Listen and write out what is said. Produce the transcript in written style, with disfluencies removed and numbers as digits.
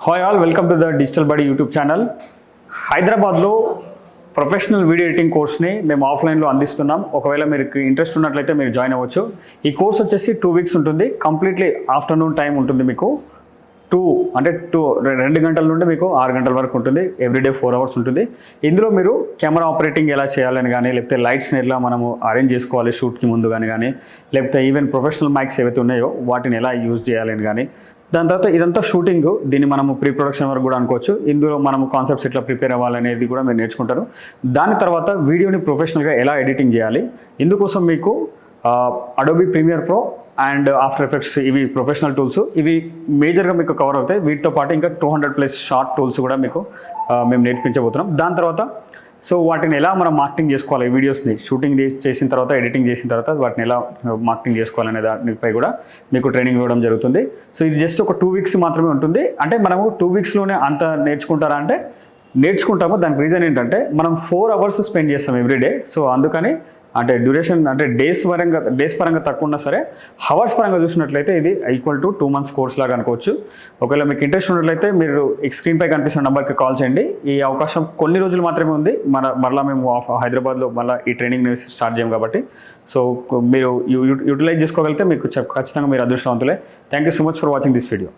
Hi all, welcome to the digital buddy YouTube channel. హైదరాబాద్లో professional video editing కోర్స్ని మేము ఆఫ్లైన్లో అందిస్తున్నాం. ఒకవేళ మీకు ఇంట్రెస్ట్ ఉన్నట్లయితే మీరు జాయిన్ అవ్వచ్చు. ఈ కోర్స్ వచ్చేసి 2 వీక్స్ ఉంటుంది. కంప్లీట్లీ ఆఫ్టర్నూన్ టైం ఉంటుంది. మీకు 2 గంటల నుండి మీకు 6 గంటల వరకు ఉంటుంది. ఎవ్రీడే 4 అవర్స్ ఉంటుంది. ఇందులో మీరు కెమెరా ఆపరేటింగ్ ఎలా చేయాలని కానీ, లేకపోతే లైట్స్ని ఎలా మనము అరేంజ్ చేసుకోవాలి షూట్కి ముందు కానీ, లేకపోతే ఈవెన్ ప్రొఫెషనల్ మైక్స్ ఏవైతే ఉన్నాయో వాటిని ఎలా యూజ్ చేయాలని కానీ, దాని తర్వాత ఇదంతా షూటింగ్, దీన్ని మనము ప్రీ ప్రొడక్షన్ వరకు కూడా అనుకోవచ్చు. ఇందులో మనము కాన్సెప్ట్స్ ఎట్లా ప్రిపేర్ అవ్వాలనేది కూడా మీరు నేర్చుకుంటారు. దాని తర్వాత వీడియోని ప్రొఫెషనల్గా ఎలా ఎడిటింగ్ చేయాలి, ఇందుకోసం మీకు Adobe Premiere Pro and After Effects, ఇవి ప్రొఫెషనల్ టూల్స్, ఇవి మేజర్గా మీకు కవర్ అవుతాయి. వీటితో పాటు ఇంకా 200+ షార్ట్ టూల్స్ కూడా మీకు మేము నేర్పించబోతున్నాం. దాని తర్వాత వాటిని ఎలా మనం మార్కెటింగ్ చేసుకోవాలి, వీడియోస్ని షూటింగ్ చేసిన తర్వాత, ఎడిటింగ్ చేసిన తర్వాత వాటిని ఎలా మార్కెటింగ్ చేసుకోవాలనే దానిపై కూడా మీకు ట్రైనింగ్ ఇవ్వడం జరుగుతుంది. ఇది జస్ట్ ఒక 2 వీక్స్ మాత్రమే ఉంటుంది. అంటే మనము 2 వీక్స్లోనే అంత నేర్చుకుంటారా అంటే నేర్చుకుంటాము. దానికి రీజన్ ఏంటంటే మనం 4 అవర్స్ స్పెండ్ చేస్తాం ఎవ్రీడే. అందుకని అంటే డ్యూరేషన్ అంటే డేస్ పరంగా తక్కువ ఉన్నా సరే, హవర్స్ పరంగా చూసినట్లయితే ఇది ఈక్వల్ టు 2 మంత్స్ కోర్స్ లాగా అనుకోవచ్చు. ఒకవేళ మీకు ఇంట్రెస్ట్ ఉన్నట్లయితే మీరు స్క్రీన్పై కనిపిస్తున్న నెంబర్కి కాల్ చేయండి. ఈ అవకాశం కొన్ని రోజులు మాత్రమే ఉంది. మరలా మేము హైదరాబాద్లో మళ్ళీ ఈ ట్రైనింగ్ స్టార్ట్ చేయం కాబట్టి మీరు యూటిలైజ్ చేసుకోగలిగితే మీకు ఖచ్చితంగా మీరు అదృష్టవంతులే. Thank you so much for watching this video.